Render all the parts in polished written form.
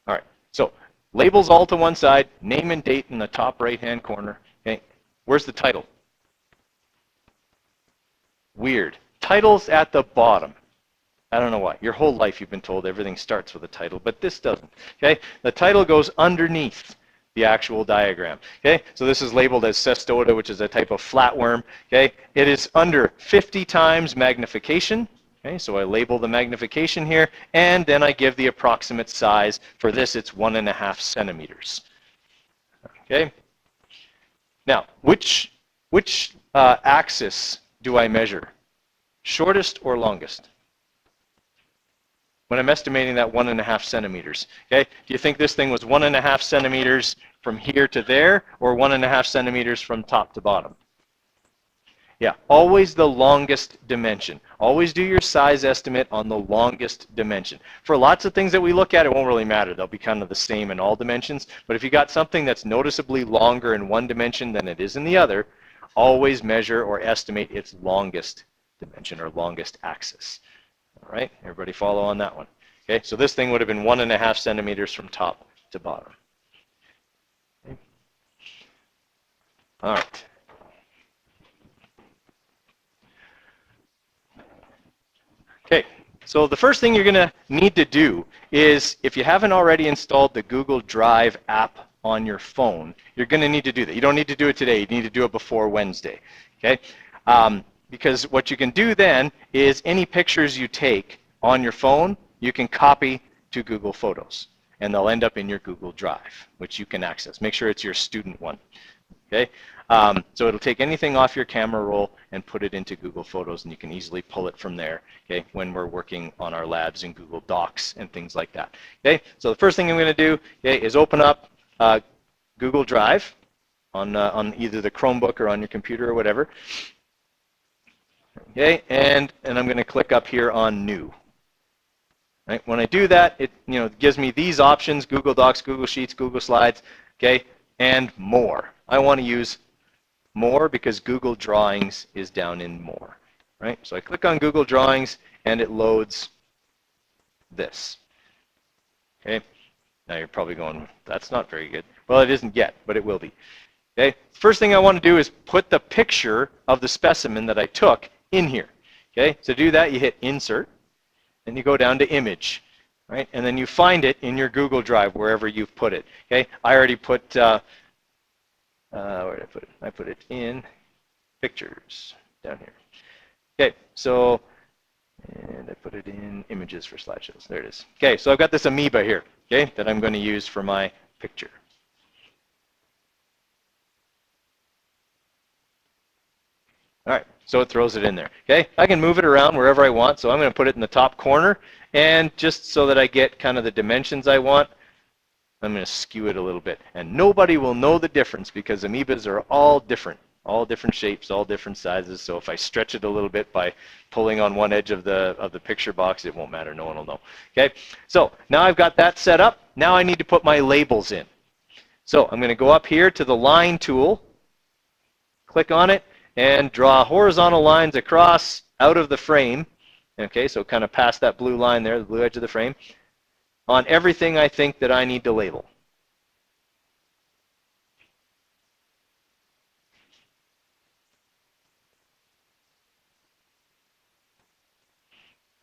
All right, so labels all to one side, name and date in the top right-hand corner. Okay, where's the title? Weird. Title's at the bottom. I don't know why. Your whole life you've been told everything starts with a title, but this doesn't. Okay, the title goes underneath the actual diagram. Okay, so this is labeled as Cestota, which is a type of flatworm. Okay, it is under 50 times magnification. Okay, so I label the magnification here, and then I give the approximate size. For this, it's 1.5 centimeters. Okay. Now, which axis do I measure? Shortest or longest? When I'm estimating that 1.5 centimeters. Okay, do you think this thing was 1.5 centimeters from here to there, or 1.5 centimeters from top to bottom? Yeah, always the longest dimension. Always do your size estimate on the longest dimension. For lots of things that we look at, it won't really matter. They'll be kind of the same in all dimensions. But if you got something that's noticeably longer in one dimension than it is in the other, always measure or estimate its longest dimension or longest axis. All right, everybody follow on that one. Okay, so this thing would have been 1.5 centimeters from top to bottom. Okay. All right. Okay, so the first thing you're going to need to do is, if you haven't already installed the Google Drive app on your phone, you're going to need to do that. You don't need to do it today. You need to do it before Wednesday. Okay, because what you can do then is any pictures you take on your phone, you can copy to Google Photos, and they'll end up in your Google Drive, which you can access. Make sure it's your student one. Okay, so it'll take anything off your camera roll and put it into Google Photos, and you can easily pull it from there. Okay, when we're working on our labs in Google Docs and things like that. Okay, so the first thing I'm going to do, okay, is open up Google Drive on either the Chromebook or on your computer or whatever. Okay, and I'm going to click up here on New. Right, when I do that, it gives me these options: Google Docs, Google Sheets, Google Slides. Okay, and More. I want to use More because Google Drawings is down in More. Right, so I click on Google Drawings and it loads this. Okay, now you're probably going, that's not very good. Well, it isn't yet, but it will be. Okay, first thing I want to do is put the picture of the specimen that I took in here. Okay, to do that, you hit Insert, and you go down to Image, right? And then you find it in your Google Drive wherever you've put it. Okay, I already put where did I put it? I put it in Pictures down here. Okay, so and I put it in Images for slideshows. There it is. Okay, so I've got this amoeba here. Okay, that I'm going to use for my picture. All right, so it throws it in there. Okay, I can move it around wherever I want, so I'm going to put it in the top corner, and just so that I get kind of the dimensions I want, I'm going to skew it a little bit. And nobody will know the difference because amoebas are all different shapes, all different sizes. So if I stretch it a little bit by pulling on one edge of the picture box, it won't matter. No one will know. Okay, so now I've got that set up. Now I need to put my labels in. So I'm going to go up here to the line tool, click on it, and draw horizontal lines across out of the frame. Okay, so kind of past that blue line there, the blue edge of the frame, on everything I think that I need to label.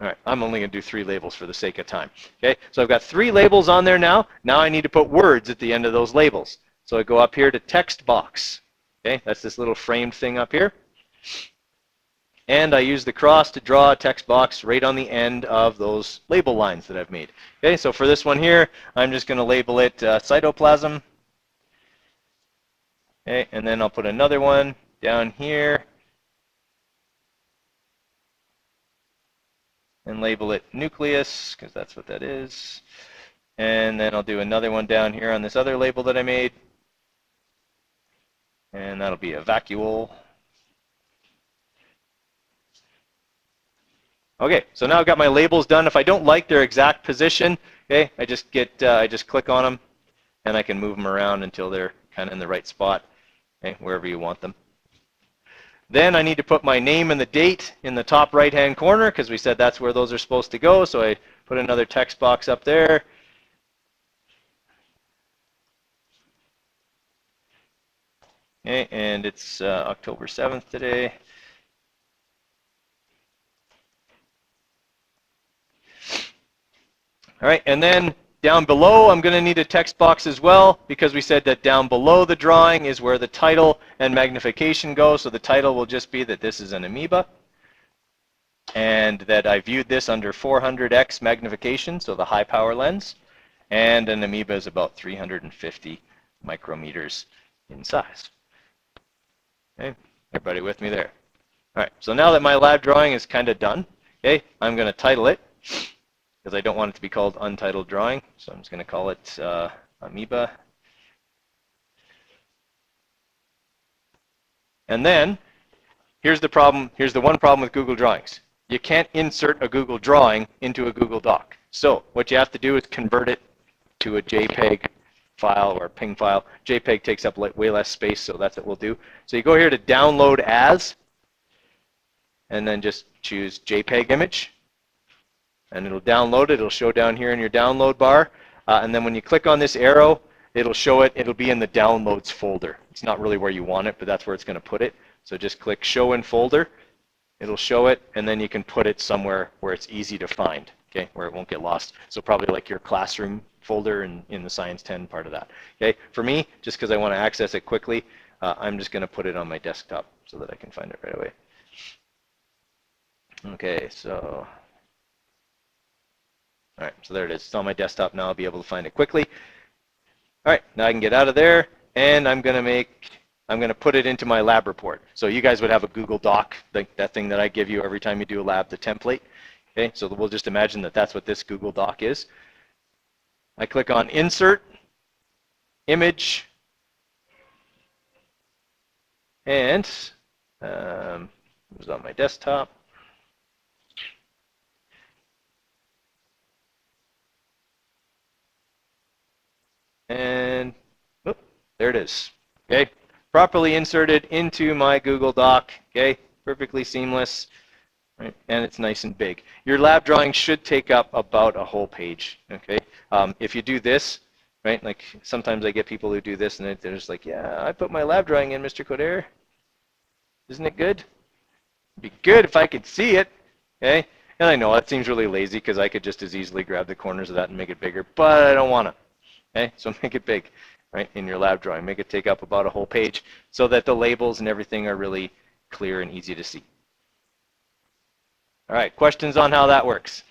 All right, I'm only going to do 3 labels for the sake of time. Okay, so I've got 3 labels on there now. Now I need to put words at the end of those labels. So I go up here to text box. Okay, that's this little framed thing up here. And I use the cross to draw a text box right on the end of those label lines that I've made. Okay, so for this one here, I'm just going to label it cytoplasm. Okay, and then I'll put another one down here and label it nucleus, because that's what that is. And then I'll do another one down here on this other label that I made. And that'll be a vacuole. Okay, so now I've got my labels done. If I don't like their exact position, okay, I just click on them, and I can move them around until they're kind of in the right spot, okay, wherever you want them. Then I need to put my name and the date in the top right-hand corner, because we said that's where those are supposed to go. So I put another text box up there. Okay, and it's October 7th today. All right, and then down below, I'm going to need a text box as well, because we said that down below the drawing is where the title and magnification go. So the title will just be that this is an amoeba, and that I viewed this under 400x magnification, so the high power lens, and an amoeba is about 350 micrometers in size. Okay, everybody with me there? All right, so now that my lab drawing is kind of done, okay, I'm going to title it, because I don't want it to be called untitled drawing, so I'm just going to call it amoeba. And then, here's the problem, here's the one problem with Google Drawings. You can't insert a Google drawing into a Google Doc. So what you have to do is convert it to a JPEG file or a PNG file. JPEG takes up way less space, so that's what we'll do. So you go here to download as, and then just choose JPEG image. And it'll download it. It'll show down here in your download bar. And then when you click on this arrow, it'll show it. It'll be in the downloads folder. It's not really where you want it, but that's where it's going to put it. So just click show in folder. It'll show it, and then you can put it somewhere where it's easy to find, okay, where it won't get lost. So probably like your classroom folder in the Science 10 part of that. Okay, for me, just because I want to access it quickly, I'm just going to put it on my desktop so that I can find it right away. Okay, so... All right, so there it is. It's on my desktop now. I'll be able to find it quickly. All right, now I can get out of there, and I'm going to put it into my lab report. So you guys would have a Google Doc, that thing that I give you every time you do a lab, the template. Okay, so we'll just imagine that that's what this Google Doc is. I click on Insert, Image, and it was on my desktop. And oh, there it is. Okay, properly inserted into my Google Doc. Okay, perfectly seamless, right? And it's nice and big. Your lab drawing should take up about a whole page. Okay, if you do this, right? Like sometimes I get people who do this, and they're just like, "Yeah, I put my lab drawing in, Mr. Coderre. Isn't it good? It'd be good if I could see it." Okay, and I know that seems really lazy because I could just as easily grab the corners of that and make it bigger, but I don't want to. Okay, so make it big, right, in your lab drawing. Make it take up about a whole page so that the labels and everything are really clear and easy to see. All right, questions on how that works?